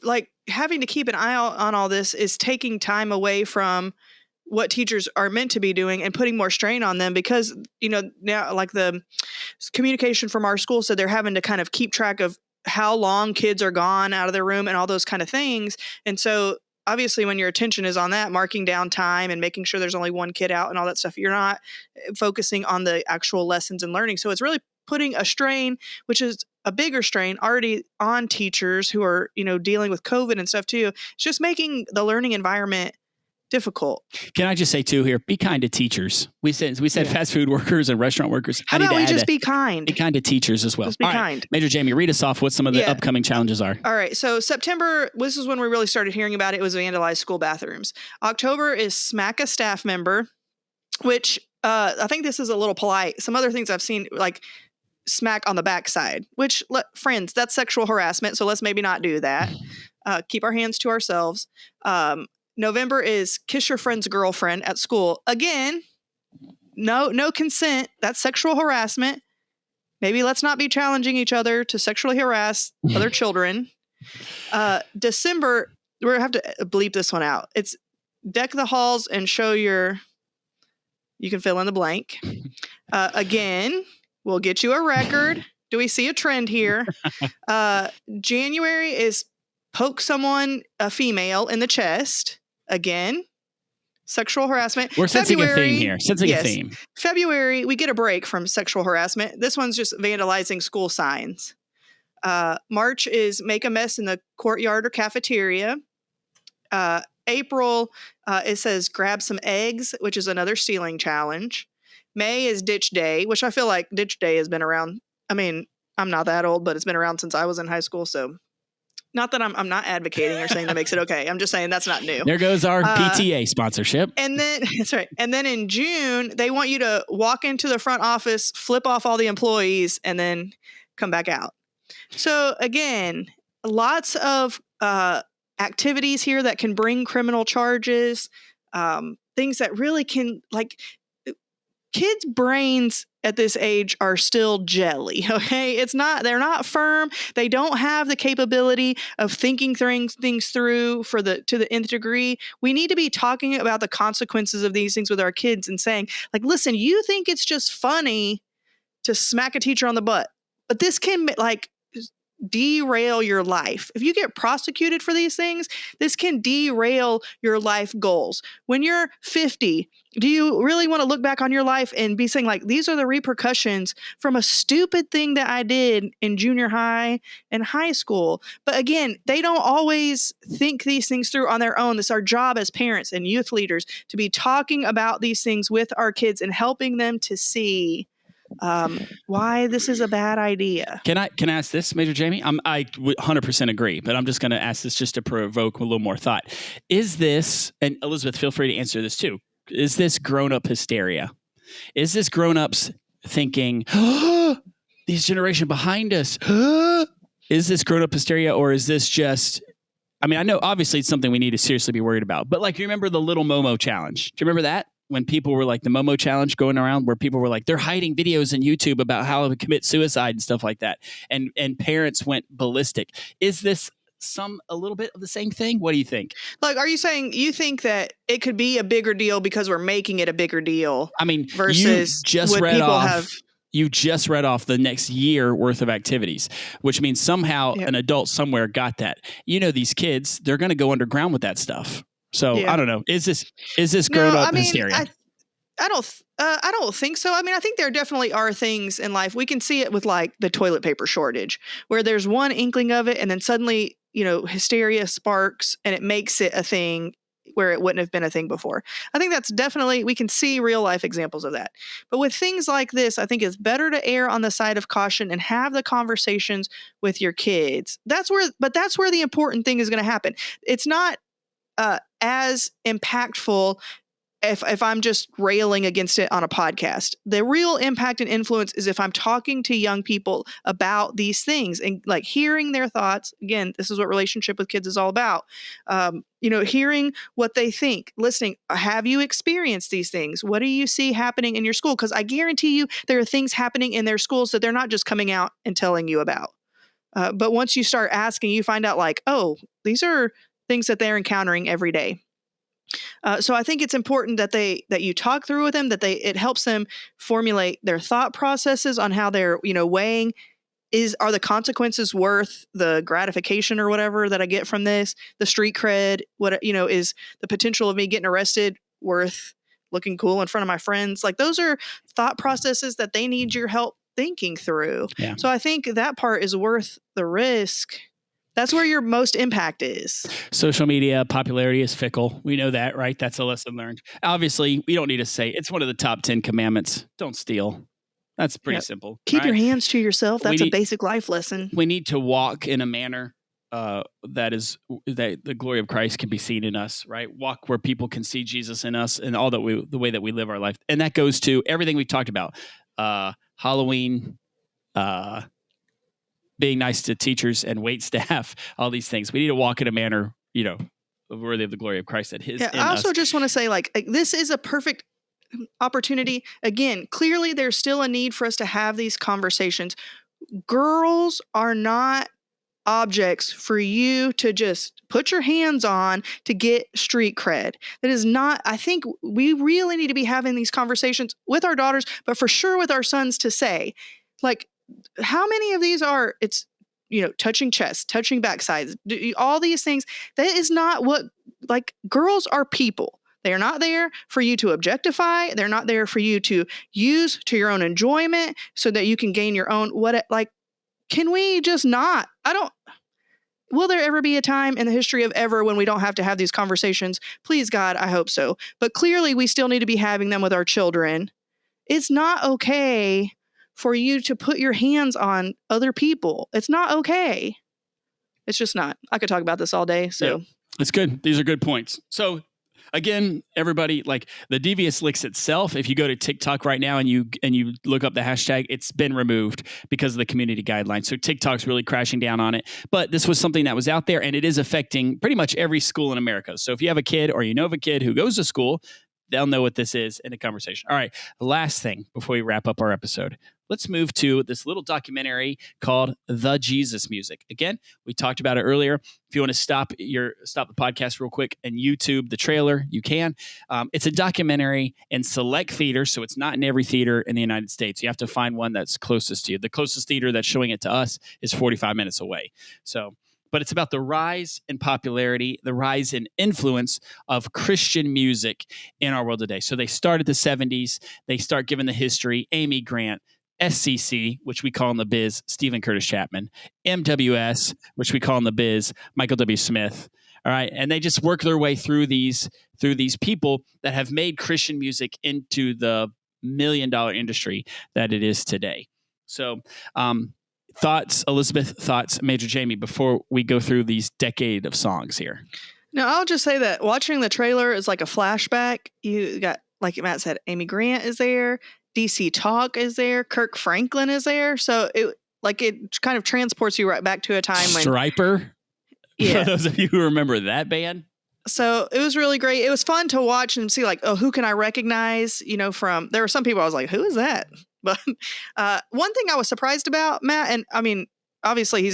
like having to keep an eye out on all this is taking time away from what teachers are meant to be doing and putting more strain on them because, now like the communication from our school said they're having to kind of keep track of how long kids are gone out of their room and all those kind of things. And so obviously when your attention is on that, marking down time and making sure there's only one kid out and all that stuff, you're not focusing on the actual lessons and learning. So it's really putting a strain, which is a bigger strain already on teachers who are, dealing with COVID and stuff too. It's just making the learning environment difficult. Can I just say too here, be kind to teachers. We said fast food workers and restaurant workers. How about we just be kind? Be kind to teachers as well. Just be kind. Right. Major Jamie, read us off what some of the upcoming challenges are. All right. So September, this is when we really started hearing about it. It was vandalized school bathrooms. October is smack a staff member, which I think this is a little polite. Some other things I've seen like smack on the backside, which friends, that's sexual harassment. So let's maybe not do that. Keep our hands to ourselves. November is kiss your friend's girlfriend at school. Again, no consent. That's sexual harassment. Maybe let's not be challenging each other to sexually harass other children. December, we're going to have to bleep this one out. It's deck the halls and show you can fill in the blank. Again, we'll get you a record. Do we see a trend here? January is poke a female in the chest. Again, sexual harassment. We're sensing a theme here. A theme. February, we get a break from sexual harassment. This one's just vandalizing school signs. March is make a mess in the courtyard or cafeteria. April, it says grab some eggs, which is another stealing challenge. May is ditch day, which I feel like ditch day has been around. I mean, I'm not that old, but it's been around since I was in high school. So not that I'm not advocating or saying that makes it okay. I'm just saying that's not new. There goes our PTA sponsorship. And then that's right. And then in June, they want you to walk into the front office, flip off all the employees, and then come back out. So again, lots of activities here that can bring criminal charges, things that really can, like, kids' brains at this age are still jelly, okay? They're not firm. They don't have the capability of thinking things through to the nth degree. We need to be talking about the consequences of these things with our kids and saying, like, listen, you think it's just funny to smack a teacher on the butt, but this can, like, derail your life. If you get prosecuted for these things, this can derail your life goals. When you're 50, do you really want to look back on your life and be saying, like, these are the repercussions from a stupid thing that I did in junior high and high school? But again, they don't always think these things through on their own. It's our job as parents and youth leaders to be talking about these things with our kids and helping them to see why this is a bad idea. Can I ask this, Major Jamie? I 100% agree, but I'm just going to ask this just to provoke a little more thought. Is this, and Elizabeth, feel free to answer this too, is this grown-up hysteria? Is this grown-ups thinking, oh, these generation behind us, is this grown-up hysteria, or is this just, I mean, I know obviously it's something we need to seriously be worried about, but like, you remember the little Momo challenge? Do you remember that? When people were like the Momo challenge going around, where people were like, they're hiding videos on YouTube about how to commit suicide and stuff like that. And parents went ballistic. Is this a little bit of the same thing? What do you think? Like, are you saying you think that it could be a bigger deal because we're making it a bigger deal? I mean, versus you just read off the next year worth of activities, which means somehow an adult somewhere got that. You know, these kids, they're going to go underground with that stuff. So I don't know. Is this grown up hysteria? I don't think so. I mean, I think there definitely are things in life. We can see it with, like, the toilet paper shortage, where there's one inkling of it and then suddenly, hysteria sparks and it makes it a thing where it wouldn't have been a thing before. I think that's definitely, we can see real life examples of that. But with things like this, I think it's better to err on the side of caution and have the conversations with your kids. That's where the important thing is going to happen. It's not as impactful if I'm just railing against it on a podcast. The real impact and influence is if I'm talking to young people about these things and, like, hearing their thoughts. Again, this is what relationship with kids is all about. Hearing what they think, listening. Have you experienced these things? What do you see happening in your school? Because I guarantee you there are things happening in their schools that they're not just coming out and telling you about. But once you start asking, you find out, like, oh, these are things that they're encountering every day. So I think it's important that you talk through with them, it helps them formulate their thought processes on how they're, weighing, are the consequences worth the gratification or whatever that I get from this, the street cred, is the potential of me getting arrested worth looking cool in front of my friends? Like, those are thought processes that they need your help thinking through. Yeah. So I think that part is worth the risk. That's where your most impact is. Social media popularity is fickle. We know that, right? That's a lesson learned. Obviously, we don't need to say it's one of the top 10 commandments. Don't steal. That's pretty simple. Keep your hands to yourself. That's a basic life lesson. We need to walk in a manner that the glory of Christ can be seen in us, right? Walk where people can see Jesus in us and all the way that we live our life. And that goes to everything we've talked about. Halloween, being nice to teachers and wait staff, all these things. We need to walk in a manner, worthy of the glory of Christ that his. I also just want to say, like, this is a perfect opportunity. Again, clearly there's still a need for us to have these conversations. Girls are not objects for you to just put your hands on to get street cred. That is not, I think we really need to be having these conversations with our daughters, but for sure with our sons, to say, like, how many of these are, it's, touching chests, touching backsides, all these things. That is not what, like, girls are people. They are not there for you to objectify. They're not there for you to use to your own enjoyment so that you can gain your own, can we just not? Will there ever be a time in the history of ever when we don't have to have these conversations? Please, God, I hope so. But clearly we still need to be having them with our children. It's not okay for you to put your hands on other people. It's not okay. It's just not. I could talk about this all day. So yeah, it's good. These are good points. So Again, everybody, like the Devious licks itself, if you go to TikTok right now and you look up the hashtag, it's been removed because of the community guidelines. So TikTok's really crashing down on it. But this was something that was out there, and it is affecting pretty much every school in America. So if you have a kid or you know of a kid who goes to school, they'll know what this is in the conversation. All right, the last thing before we wrap up our episode. Let's move to this little documentary called The Jesus Music. Again, we talked about it earlier. If you want to stop the podcast real quick and YouTube the trailer, you can. It's a documentary in select theaters, so it's not in every theater in the United States. You have to find one that's closest to you. The closest theater that's showing it to us is 45 minutes away. But it's about the rise in popularity, the rise in influence of Christian music in our world today. So they start at the 70s. They start giving the history. Amy Grant, SCC, which we call in the biz, Stephen Curtis Chapman, MWS, which we call in the biz, Michael W. Smith. All right. And they just work their way through these people that have made Christian music into the $1 million industry that it is today. So, thoughts, Elizabeth, thoughts, Major Jamie, before we go through these decade of songs here. Now, I'll just say that watching the trailer is like a flashback. You got, like Matt said, Amy Grant is there. DC Talk is there. Kirk Franklin is there. So it kind of transports you right back to a time when Striper. For those of you who remember that band. So it was really great. It was fun to watch and see, like, oh, who can I recognize? From there were some people I was like, who is that? But one thing I was surprised about, Matt, and I mean, obviously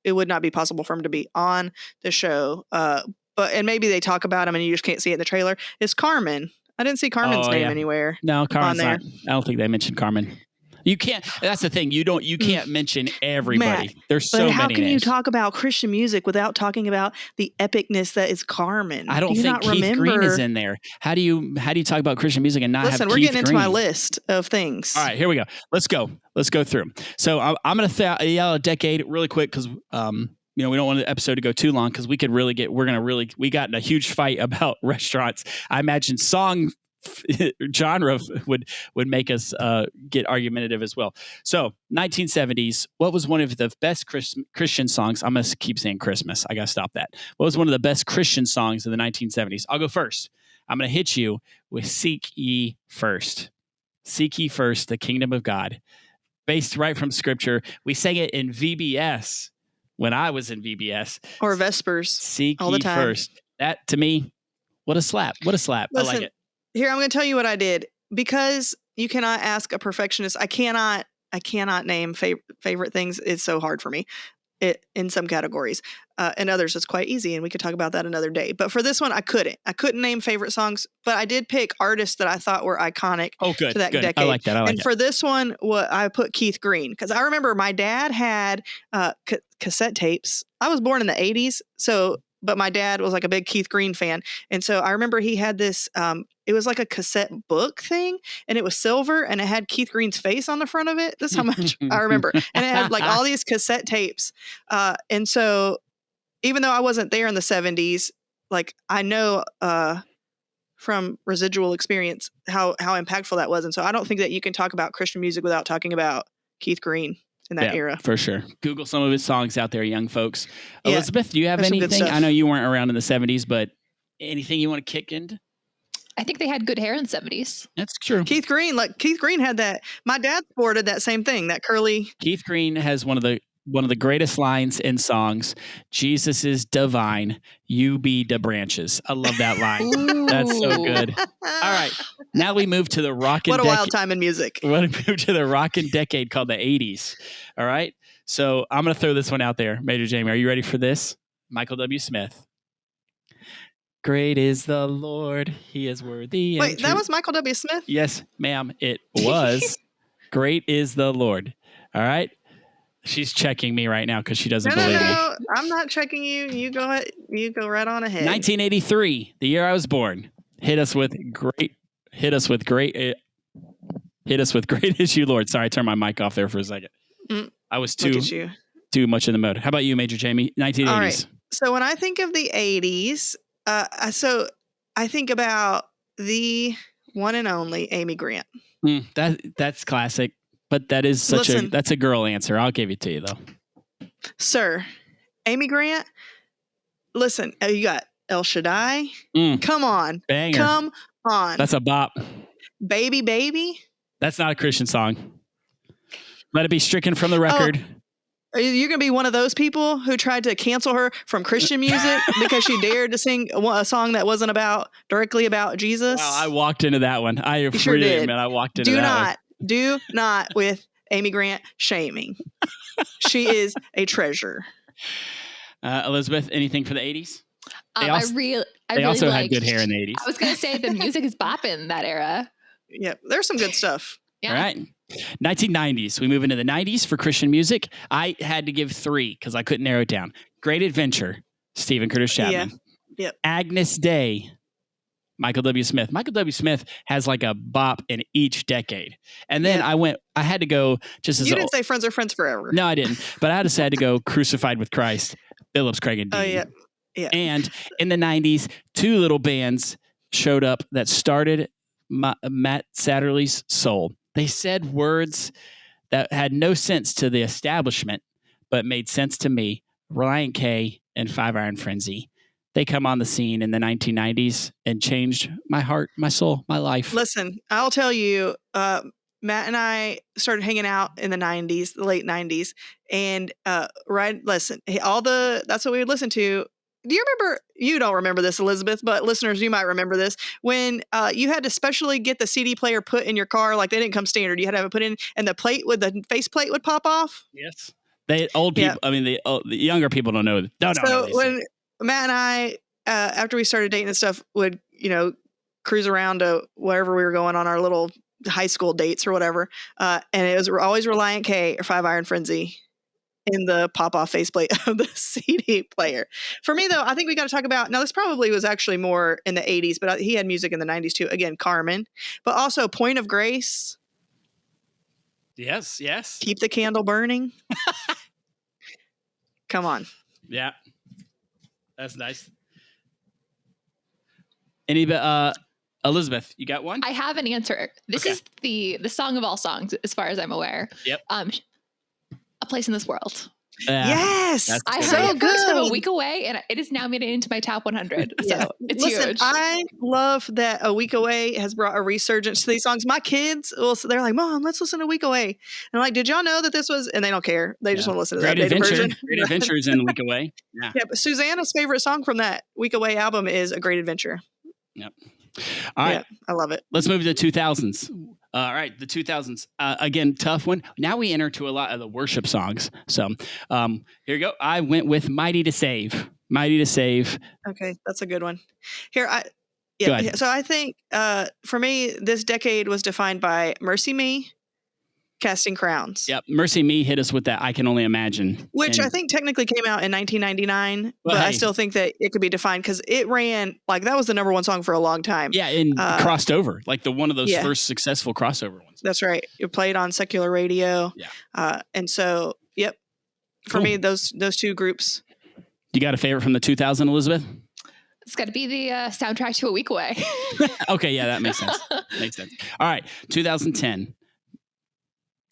it would not be possible for him to be on the show. And maybe they talk about him and you just can't see it in the trailer, is Carmen. I didn't see Carmen's name anywhere. No, Carmen's not. I don't think they mentioned Carmen. You can't. That's the thing. You can't mention everybody. Matt, there's so many. How can names. you talk about Christian music without talking about the epicness that is Carmen? I don't think Keith Green is in there. How do you talk about Christian music and not have Keith Green? Listen, we're getting into my list of things. All right, here we go. Let's go through. So I'm going to yell a decade really quick because we don't want the episode to go too long because we got in a huge fight about restaurants. I imagine song genre would make us get argumentative as well. So 1970s, what was one of the best Christian songs? I'm going to keep saying Christmas. I got to stop that. What was one of the best Christian songs in the 1970s? I'll go first. I'm going to hit you with Seek Ye First. Seek ye first the kingdom of God. Based right from scripture. We sang it in VBS when I was in VBS. Or Vespers. Seek all ye the time. first. That, to me, what a slap. What a slap. Listen, I like it. Here, I'm going to tell you what I did. Because you cannot ask a perfectionist. I cannot name favorite things. It's so hard for me in some categories. In others, it's quite easy, and we could talk about that another day. But for this one, I couldn't. I couldn't name favorite songs, but I did pick artists that I thought were iconic to that decade. I like that. For this one, I put Keith Green, because I remember my dad had cassette tapes. I was born in the 80s, but my dad was like a big Keith Green fan. And so I remember he had this, it was like a cassette book thing, and it was silver, and it had Keith Green's face on the front of it. That's how much I remember. And it had like all these cassette tapes. And so even though I wasn't there in the 70s, like I know from residual experience how impactful that was. And so I don't think that you can talk about Christian music without talking about Keith Green in that era. For sure. Google some of his songs out there, young folks. Yeah, Elizabeth, do you have anything? I know you weren't around in the 70s, but anything you want to kick into? I think they had good hair in the 70s. That's true. Keith Green had that. My dad sported that same thing, that curly. Keith Green has one of the greatest lines in songs. Jesus is divine. You be the branches. I love that line. Ooh. That's so good. All right. Now we move to the rockin' What a wild time in music. We want to move to the rockin' decade called the 80s. All right. So I'm going to throw this one out there. Major Jamie, are you ready for this? Michael W. Smith. Great is the Lord. He is worthy. Wait, that was Michael W. Smith? Yes, ma'am. It was. Great is the Lord. All right. She's checking me right now because she doesn't believe me. No, I'm not checking you. You go right on ahead. 1983, the year I was born. Hit us with great is you, Lord. Sorry, I turned my mic off there for a second. I was too much in the mode. How about you, Major Jamie? 1980s. All right. So when I think of the 80s, I think about the one and only Amy Grant. That's classic. But that is that's a girl answer. I'll give it to you though. Sir, Amy Grant, listen, you got El Shaddai. Mm, Come on. banger. Come on. That's a bop. Baby, baby. That's not a Christian song. Let it be stricken from the record. You're going to be one of those people who tried to cancel her from Christian music because she dared to sing a song that wasn't directly about Jesus. Wow, I walked into that one. I You really sure did. admit I walked into that one. Do not with Amy Grant shaming. She is a treasure. Elizabeth, anything for the 80s? I really also had liked, good hair in the 80s. I was going to say the music is bopping that era. Yep, there's some good stuff. Yeah. All right. 1990s. We move into the 90s for Christian music. I had to give 3 because I couldn't narrow it down. Great Adventure, Stephen Curtis Chapman. Yeah. Yep. Agnes Day, Michael W. Smith. Michael W. Smith has like a bop in each decade. And then I had to go just as you didn't say Friends Are Friends Forever. No, I didn't. But I had to go Crucified with Christ, Phillips, Craig, and Dean. Oh, yeah. Yeah. And in the 90s, 2 little bands showed up that started Matt Satterley's soul. They said words that had no sense to the establishment, but made sense to me. Reliant K and 5 Iron Frenzy. They come on the scene in the 1990s and changed my heart, my soul, my life. Listen, I'll tell you, Matt and I started hanging out in the 90s, the late 90s. And that's what we would listen to. Do you remember, you don't remember this, Elizabeth, but listeners, you might remember this, when you had to specially get the CD player put in your car, like they didn't come standard. You had to have it put in and the face plate would pop off. Yes. Old people, I mean, the younger people don't know. So when Matt and I, after we started dating and stuff, would, cruise around to wherever we were going on our little high school dates or whatever. And it was always Reliant K or 5 Iron Frenzy in the pop-off faceplate of the CD player. For me, though, I think we got to talk about, now this probably was actually more in the 80s, but he had music in the 90s too. Again, Carmen, but also Point of Grace. Yes. Keep the Candle Burning. Come on. Yeah. That's nice. Elizabeth, you got one? I have an answer. This is the song of all songs, as far as I'm aware. Yep. A Place in This World. Yes. I heard it first from A Week Away, and it has now made it into my top 100. So it's huge. I love that A Week Away has brought a resurgence to these songs. My kids, they're like, Mom, let's listen to A Week Away. And I'm like, did y'all know that this was, and they don't care. They just want to listen to that updated version. Great Adventure is in A Week Away. Yeah. But Susanna's favorite song from that Week Away album is A Great Adventure. Yep. All right. Yeah, I love it. Let's move to the 2000s. All right, the 2000s. Again, tough one. Now we enter to a lot of the worship songs. So here you go. I went with Mighty to Save. Mighty to Save. Okay, that's a good one. Go ahead. So I think for me, this decade was defined by Mercy Me, Casting Crowns. Yep. Mercy Me hit us with that I Can Only Imagine. Which I think technically came out in 1999, but I still think that it could be defined because it ran, like that was the number 1 song for a long time. Yeah, and crossed over, like one of those first successful crossover ones. That's right. It played on secular radio. Yeah. And so, yep. For me, those 2 groups. You got a favorite from the 2000, Elizabeth? It's got to be the soundtrack to A Week Away. Okay, yeah, that makes sense. Makes sense. All right, 2010.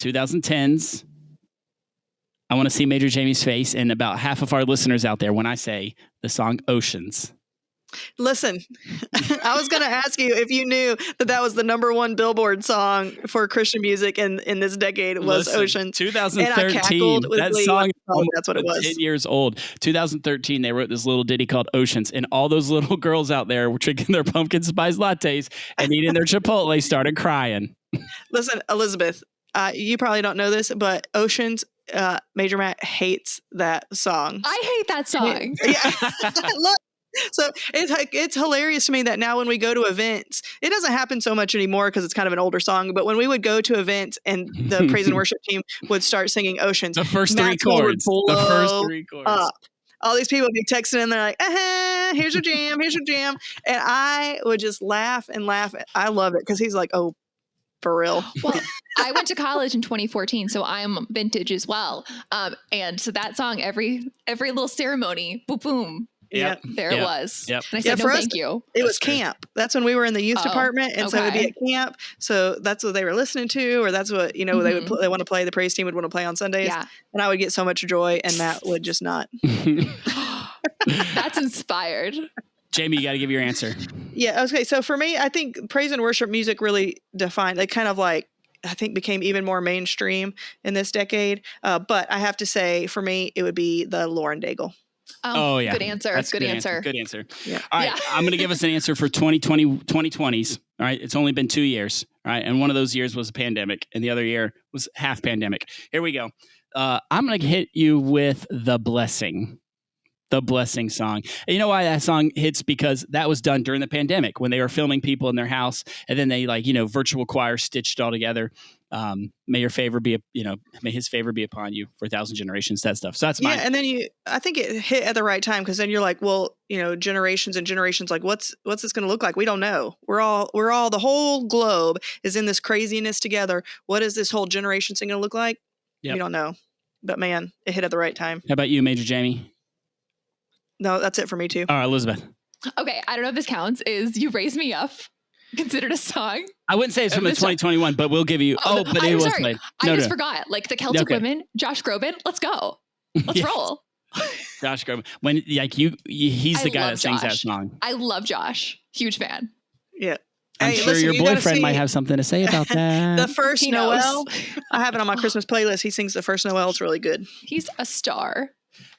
2010s. I want to see Major Jamie's face and about half of our listeners out there when I say the song Oceans. Listen, I was going to ask you if you knew that was the number 1 Billboard song for Christian music in this decade was Oceans. 2013. That song, that's what it was. 10 years old. 2013, they wrote this little ditty called Oceans, and all those little girls out there were drinking their pumpkin spice lattes and eating their Chipotle started crying. Listen, Elizabeth, you probably don't know this, but Oceans, Major Matt hates that song. I hate that song. Yeah. Look, so it's hilarious to me that now when we go to events, it doesn't happen so much anymore because it's kind of an older song. But when we would go to events and the praise and worship team would start singing Oceans, the first 3 chords, up. All these people would be texting and they're like, here's your jam, here's your jam. And I would just laugh and laugh. I love it because he's like, oh, for real. Well, I went to college in 2014, so I'm vintage as well. And so that song, every little ceremony, boom, boom. Yep. There it was. Yep. And I said, no, thank you. It was camp. That's when we were in the youth department. And so it would be at camp. So that's what they were listening to, or that's what, they want to play. The praise team would want to play on Sundays. Yeah. And I would get so much joy and Matt would just not. That's inspired. Jamie, you got to give your answer. Yeah. Okay. So for me, I think praise and worship music really defined, like kind of like, I think became even more mainstream in this decade. But I have to say, for me, it would be the Lauren Daigle. Oh, yeah. Good answer. That's good answer. Good answer. Yeah. All right. I'm going to give us an answer for 2020s. All right. It's only been 2 years. All right. And one of those years was a pandemic, and the other year was half pandemic. Here we go. I'm going to hit you with The Blessing. The Blessing song. And you know why that song hits? Because that was done during the pandemic when they were filming people in their house, and then they virtual choir stitched all together. May your favor be, may his favor be upon you for 1,000 generations. That stuff. So that's mine. Yeah, and then I think it hit at the right time, because then you're like, well, generations and generations, like what's this going to look like? We don't know. We're all the whole globe is in this craziness together. What is this whole generation thing going to look like? Yep. We don't know. But man, it hit at the right time. How about you, Major Jamie? No, that's it for me too. All right, Elizabeth. Okay, I don't know if this counts. Is You Raise Me Up considered a song? I wouldn't say it's from the 2021, but we'll give you. But it was played. I just forgot. Like the Celtic Women, Josh Groban. Let's go. Let's roll. Josh Groban. When he's the guy that sings that Josh. song. I love Josh. Huge fan. Yeah. I'm sure your boyfriend might have something to say about that. The first Noel. I have it on my Christmas playlist. He sings the first Noel. It's really good. He's a star.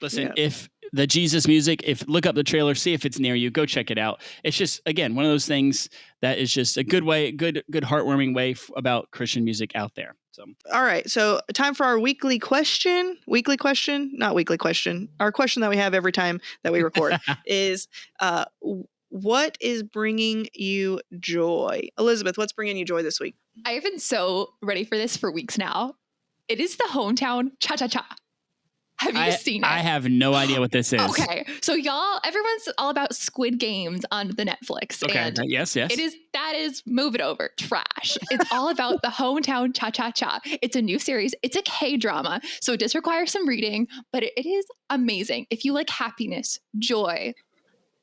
Listen, if the Jesus music, look up the trailer, see if it's near you, go check it out. It's just, again, one of those things that is just a good way, good heartwarming way about Christian music out there. So, all right. So time for our weekly question. Not weekly question. Our question that we have every time that we record is, what is bringing you joy? Elizabeth, what's bringing you joy this week? I have been so ready for this for weeks now. It is the Hometown Cha-Cha-Cha. Have you seen it? I have no idea what this is. Okay. So everyone's all about Squid Games on the Netflix. Okay. And yes. That is move it over. Trash. It's all about the Hometown Cha-Cha-Cha. It's a new series. It's a K-drama. So it does require some reading, but it is amazing. If you like happiness, joy,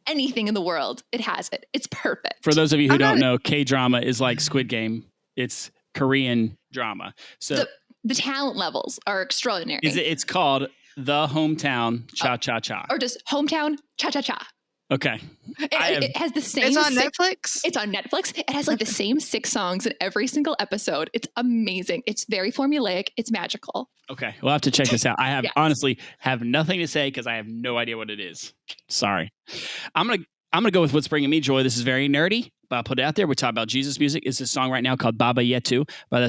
anything in the world, it has it. It's perfect. For those of you who don't know, K-drama is like Squid Game. It's Korean drama. So the talent levels are extraordinary. It's called The Hometown Cha-Cha-Cha. Or just Hometown Cha-Cha-Cha. Okay. It has the same. It's on Netflix? It's on Netflix. It has like the same 6 songs in every single episode. It's amazing. It's very formulaic. It's magical. Okay. We'll have to check this out. I honestly have nothing to say because I have no idea what it is. Sorry. I'm gonna go with what's bringing me joy. This is very nerdy, but I'll put it out there. We're talking about Jesus music. It's a song right now called Baba Yetu by the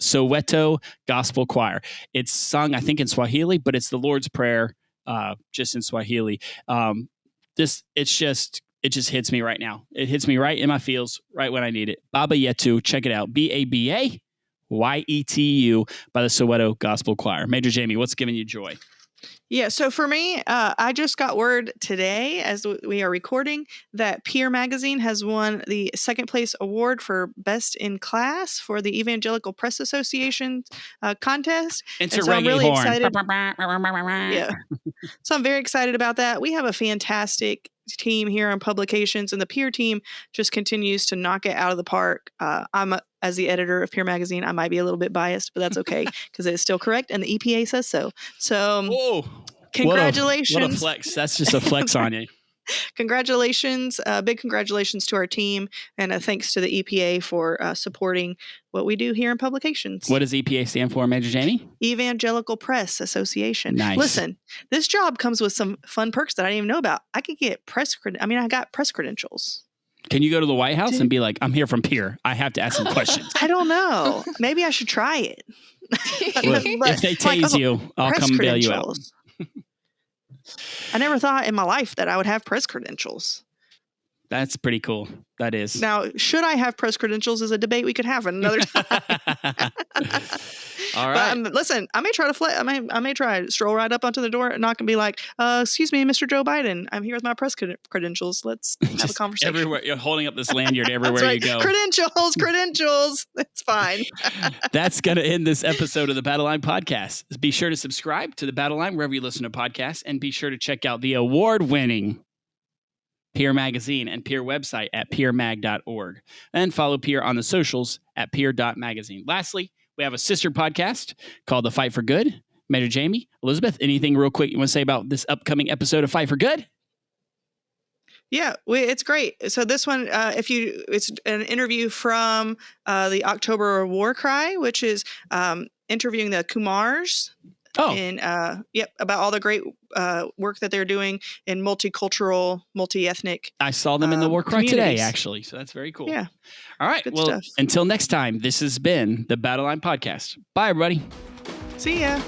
Soweto Gospel Choir. It's sung, I think, in Swahili, but it's the Lord's Prayer, just in Swahili. It just hits me right now. It hits me right in my feels, right when I need it. Baba Yetu, check it out. BABAYETU by the Soweto Gospel Choir. Major Jamie, what's giving you joy? Yeah, so for me, I just got word today, as we are recording, that Peer Magazine has won the second place award for Best in Class for the Evangelical Press Association contest. Insert so I'm really excited. Yeah. So I'm very excited about that. We have a fantastic team here on publications, and the Peer team just continues to knock it out of the park. As the editor of Peer Magazine, I might be a little bit biased, but that's okay because it is still correct, and the EPA says so. So, whoa! Congratulations! What a flex! That's just a flex on you. Congratulations! Big congratulations to our team, and thanks to the EPA for supporting what we do here in publications. What does EPA stand for, Major Jamie? Evangelical Press Association. Nice. Listen, this job comes with some fun perks that I didn't even know about. I could get I got press credentials. Can you go to the White House and be like, I'm here from Peer. I have to ask some questions. I don't know. Maybe I should try it. If they tase you, I'll come bail you out. I never thought in my life that I would have press credentials. That's pretty cool. That is. Now, should I have press credentials is a debate we could have another time. All right. But listen, I may try to I may try to stroll right up onto the door and knock and be like, excuse me, Mr. Joe Biden. I'm here with my press credentials. Let's have a conversation. Everywhere. You're holding up this lanyard everywhere right. you go. Credentials. It's fine. That's going to end this episode of the Battle Line Podcast. Be sure to subscribe to the Battle Line wherever you listen to podcasts, and be sure to check out the award-winning Peer Magazine and Peer website at peermag.org. And follow Peer on the socials at peer.magazine. Lastly, we have a sister podcast called The Fight for Good. Major Jamie, Elizabeth, anything real quick you want to say about this upcoming episode of Fight for Good? Yeah, it's great. So this one, it's an interview from the October War Cry, which is interviewing the Kumars. Oh, And about all the great work that they're doing in multicultural, multi-ethnic. I saw them in the War Cry today, communities. actually. So that's very cool. Yeah. All right. Good Well, stuff. until next time, this has been the Battle Line Podcast. Bye, everybody. See ya.